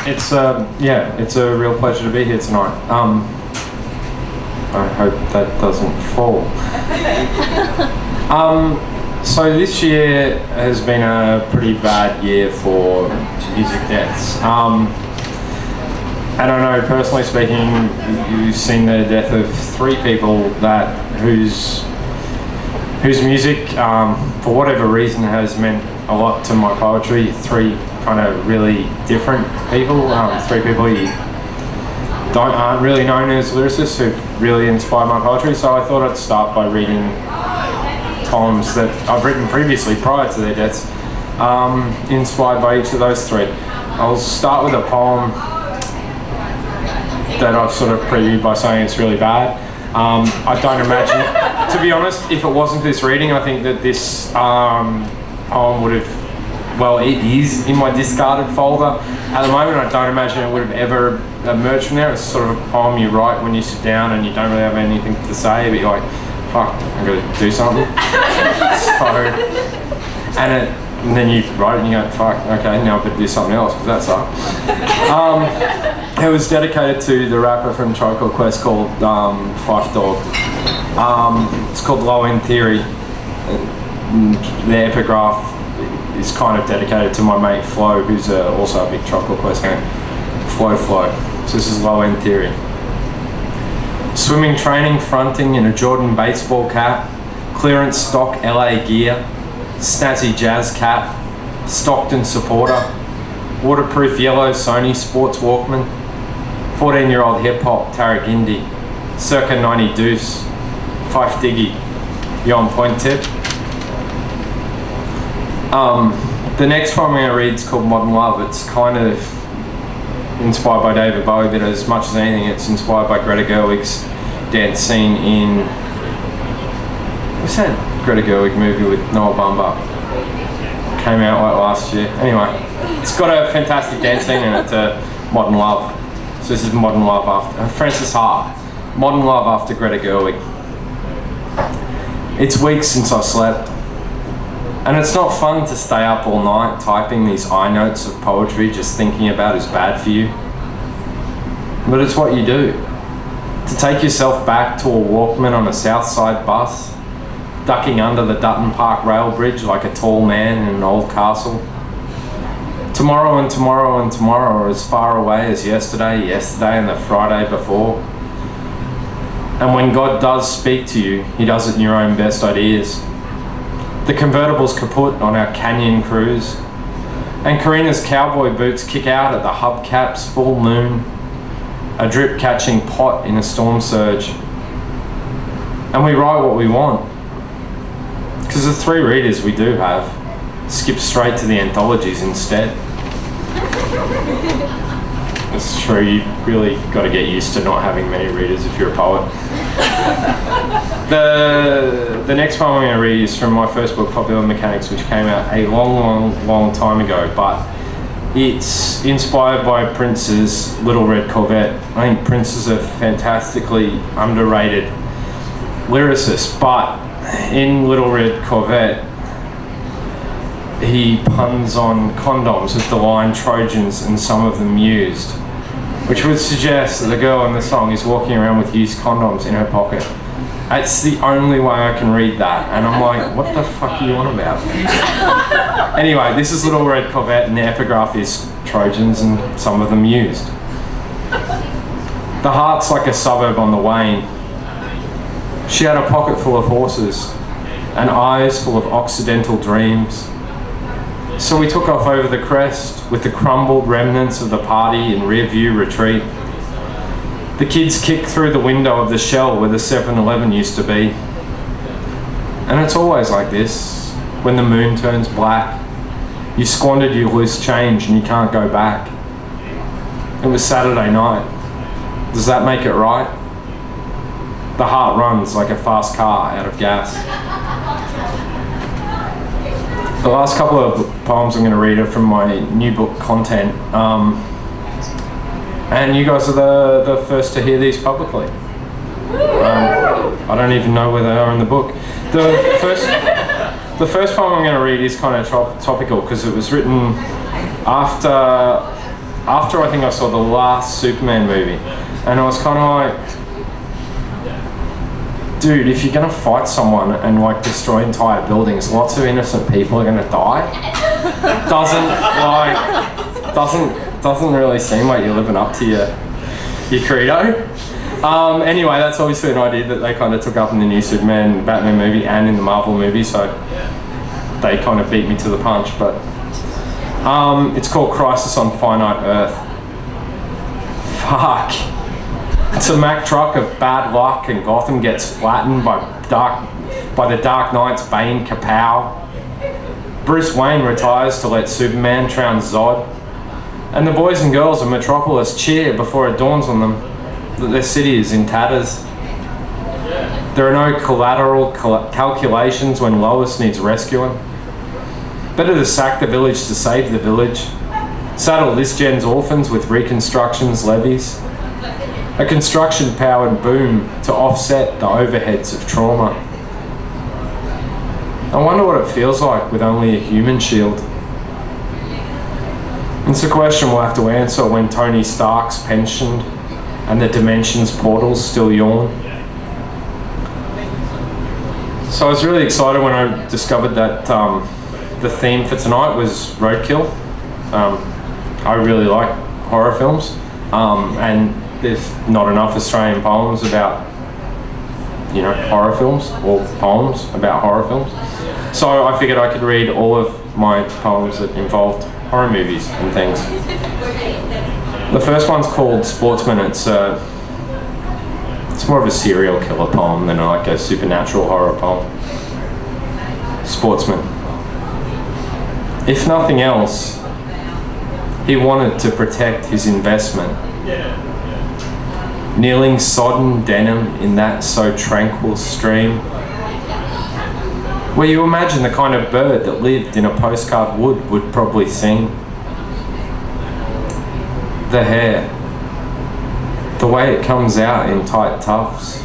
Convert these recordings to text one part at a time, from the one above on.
It's a real pleasure to be here tonight. I hope that doesn't fall. So this year has been a pretty bad year for music deaths. And I know, personally speaking, you've seen the death of 3 people whose music, for whatever reason, has meant a lot to my poetry. 3 kind of really different people. 3 people you aren't really known as lyricists who've really inspired my poetry. So I thought I'd start by reading poems that I've written previously prior to their deaths, inspired by each of those 3. I'll start with a poem that I've sort of previewed by saying it's really bad. I don't imagine, to be honest, if it wasn't this reading, I think that this poem would have, well, it is in my discarded folder at the moment. I don't imagine it would have ever emerged from there. It's sort of a poem you write when you sit down and you don't really have anything to say, but you're like, fuck, I'm going to do something. And then you write it and you go, fuck, okay, now I better do something else, because that sucked. It was dedicated to the rapper from Tribe Called Quest called Fife Dog. It's called Low End Theory. The epigraph is kind of dedicated to my mate Flo, who's also a big Tribe Called Quest fan. Flo. So this is Low End Theory. Swimming training fronting in a Jordan baseball cap, clearance stock LA gear, snazzy jazz cap, Stockton supporter, waterproof yellow Sony sports Walkman, 14-year-old hip-hop Tarragindi, circa 90 deuce, Fife Diggy, you on point tip? The next one I'm going to read is called Modern Love. It's kind of inspired by David Bowie, but as much as anything, it's inspired by Greta Gerwig's dance scene in... What's that Greta Gerwig movie with Noah Baumbach? Came out like last year. Anyway, it's got a fantastic dance scene in it, Modern Love. So this is Modern Love after Frances Ha. Modern Love after Greta Gerwig. It's weeks since I slept, and it's not fun to stay up all night typing these I-notes of poetry just thinking about is bad for you. But it's what you do. To take yourself back to a Walkman on a South Side bus, ducking under the Dutton Park rail bridge like a tall man in an old castle. Tomorrow and tomorrow and tomorrow are as far away as yesterday and the Friday before. And when God does speak to you, he does it in your own best ideas. The convertible's kaput on our canyon cruise, and Karina's cowboy boots kick out at the hubcap's full moon, a drip-catching pot in a storm surge. And we write what we want, because the 3 readers we do have skip straight to the anthologies instead. It's true, you really got to get used to not having many readers if you're a poet. The next poem I'm going to read is from my first book, Popular Mechanics, which came out a long time ago, but it's inspired by Prince's Little Red Corvette. I think Prince is a fantastically underrated lyricist, but in Little Red Corvette, he puns on condoms with the line Trojans and some of them used, which would suggest that the girl in the song is walking around with used condoms in her pocket. It's the only way I can read that, and I'm like, what the fuck are you on about? Anyway, this is Little Red Corvette, and the epigraph is Trojans and some of them used. The heart's like a suburb on the wane. She had a pocket full of horses and eyes full of occidental dreams. So we took off over the crest with the crumbled remnants of the party in rear-view retreat. The kids kicked through the window of the shell where the 7-Eleven used to be. And it's always like this. When the moon turns black, you squandered your loose change and you can't go back. It was Saturday night. Does that make it right? The heart runs like a fast car out of gas. The last couple of poems I'm going to read are from my new book, Content. And you guys are the first to hear these publicly. I don't even know where they are in the book. The first poem I'm going to read is kind of topical because it was written after after I think I saw the last Superman movie, and I was kind of like, dude, if you're gonna fight someone and like destroy entire buildings, lots of innocent people are gonna die. Doesn't really seem like you're living up to your credo. Anyway, that's obviously an idea that they kind of took up in the new Superman, Batman movie, and in the Marvel movie, so they kind of beat me to the punch. But it's called Crisis on Finite Earth. Fuck. It's a Mack truck of bad luck, and Gotham gets flattened by the Dark Knight's Bane kapow. Bruce Wayne retires to let Superman trounce Zod, and the boys and girls of Metropolis cheer before it dawns on them that their city is in tatters. There are no collateral calculations when Lois needs rescuing. Better to sack the village to save the village. Saddle this gen's orphans with reconstructions levies. A construction-powered boom to offset the overheads of trauma. I wonder what it feels like with only a human shield. It's a question we'll have to answer when Tony Stark's pensioned and the Dimensions portals still yawn. So I was really excited when I discovered that the theme for tonight was Roadkill. I really like horror films, and there's not enough Australian poems about, horror films, or poems about horror films. So I figured I could read all of my poems that involved horror movies and things. The first one's called Sportsman. It's more of a serial killer poem than like a supernatural horror poem. Sportsman. If nothing else, he wanted to protect his investment. Kneeling sodden denim in that so tranquil stream, where you imagine the kind of bird that lived in a postcard would probably sing. The hair, the way it comes out in tight tufts,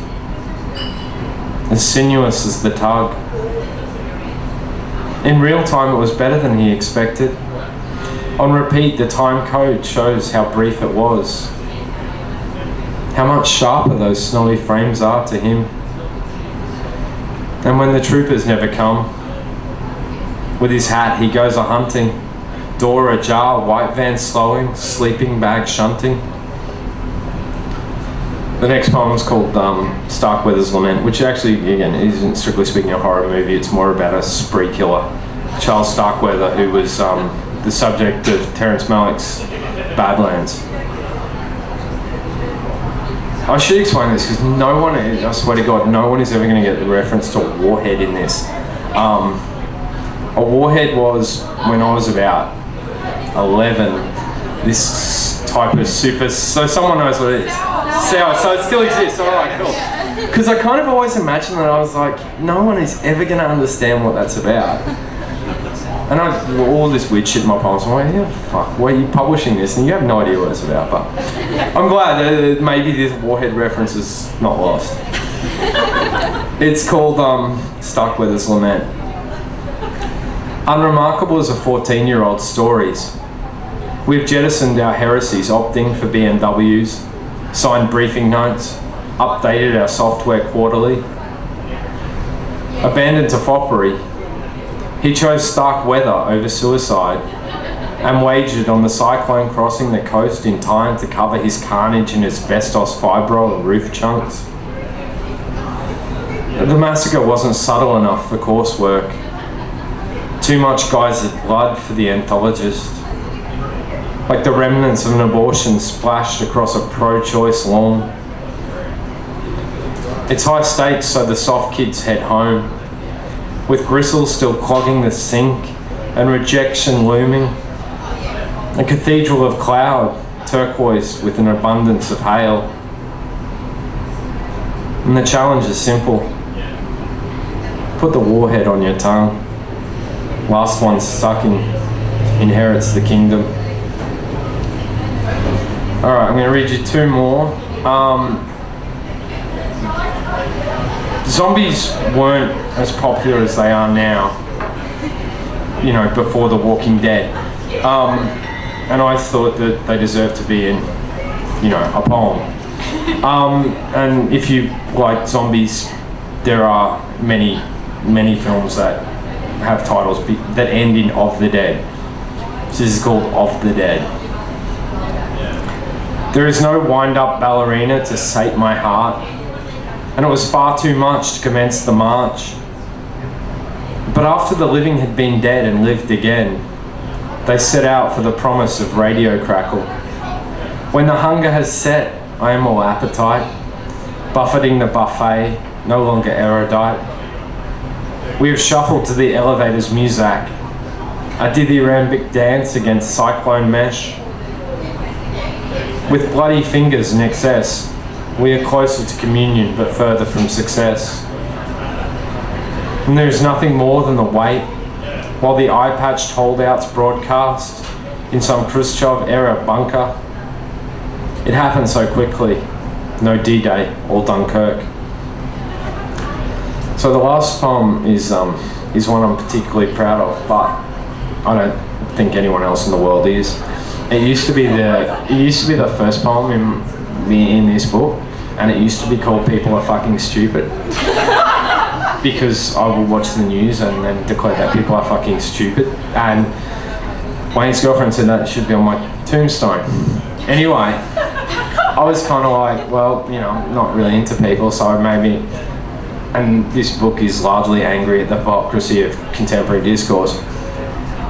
as sinuous as the tug. In real time it was better than he expected. On repeat, the time code shows how brief it was. How much sharper those snowy frames are to him. And when the troopers never come, with his hat he goes a-hunting, door ajar, white van slowing, sleeping bag shunting. The next poem is called Starkweather's Lament, which actually, again, isn't strictly speaking a horror movie. It's more about a spree killer, Charles Starkweather, who was the subject of Terrence Malick's Badlands. I should explain this because no one, I swear to God, no one is ever going to get the reference to Warhead in this. A Warhead was, when I was about 11, this type of super, so someone knows what it is. So it still exists, alright, cool. Because I kind of always imagined that I was like, no one is ever going to understand what that's about. And all this weird shit in my poems, I'm like, yeah, fuck, why are you publishing this? And you have no idea what it's about, but I'm glad that maybe this Warhead reference is not lost. It's called Starkweather's Lament. Unremarkable as a 14-year-old's stories, we've jettisoned our heresies, opting for BMWs, signed briefing notes, updated our software quarterly, abandoned to foppery. He chose stark weather over suicide and wagered on the cyclone crossing the coast in time to cover his carnage in asbestos fibro and roof chunks. The massacre wasn't subtle enough for coursework. Too much geyser blood for the anthologist. Like the remnants of an abortion splashed across a pro-choice lawn. It's high stakes, so the soft kids head home, with gristle still clogging the sink and rejection looming. A cathedral of cloud, turquoise with an abundance of hail. And the challenge is simple. Put the warhead on your tongue. Last one sucking inherits the kingdom. Alright, I'm going to read you two more. Zombies weren't as popular as they are now, before The Walking Dead. and I thought that they deserved to be in, you know, a poem. And if you like zombies, there are many films that have titles that end in "of the dead." This is called "Of the Dead." There is no wind-up ballerina to sate my heart, and it was far too much to commence the march. But after the living had been dead and lived again, they set out for the promise of radio crackle. When the hunger has set, I am all appetite, buffeting the buffet, no longer erudite. We have shuffled to the elevator's music, a dithyrambic dance against cyclone mesh. With bloody fingers in excess, we are closer to communion but further from success. And there is nothing more than the wait, while the eye-patched holdouts broadcast in some Khrushchev-era bunker. It happened so quickly, no D-Day or Dunkirk. So the last poem is one I'm particularly proud of, but I don't think anyone else in the world is. It used to be the first poem in this book, and it used to be called "People Are Fucking Stupid," because I would watch the news and then declare that people are fucking stupid. And Wayne's girlfriend said that it should be on my tombstone. Anyway, I was kind of like, well, you know, I'm not really into people, so maybe. And this book is largely angry at the hypocrisy of contemporary discourse.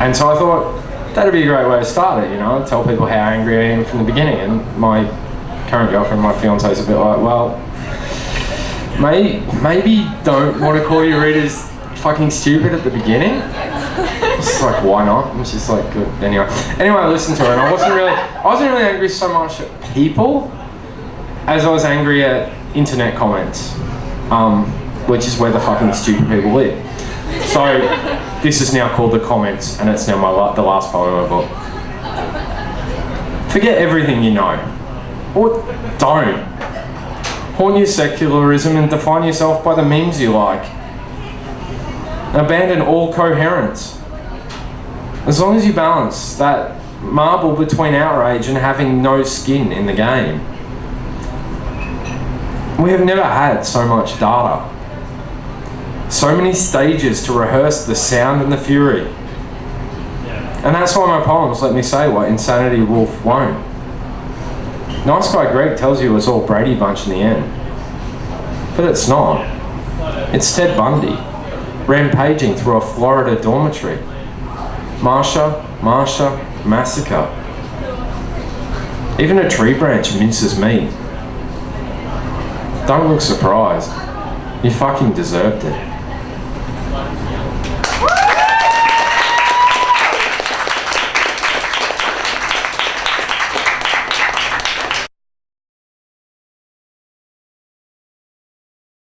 And so I thought that'd be a great way to start it, you know, tell people how angry I am from the beginning. And my current girlfriend, my fiance, is a bit like, well, maybe don't want to call your readers fucking stupid at the beginning. It's like, why not? And she's like, good. Anyway, I listened to her, and I wasn't really angry so much at people as I was angry at internet comments, which is where the fucking stupid people live. So this is now called The Comments, and it's now the last poem in my book. Forget everything you know, or don't. Haunt your secularism and define yourself by the memes you like. Abandon all coherence. As long as you balance that marble between outrage and having no skin in the game. We have never had so much data. So many stages to rehearse the sound and the fury. And that's why my poems let me say what Insanity Wolf won't. Nice Guy Greg tells you it's all Brady Bunch in the end. But it's not. It's Ted Bundy, rampaging through a Florida dormitory. Marsha, massacre. Even a tree branch minces meat. Don't look surprised. You fucking deserved it.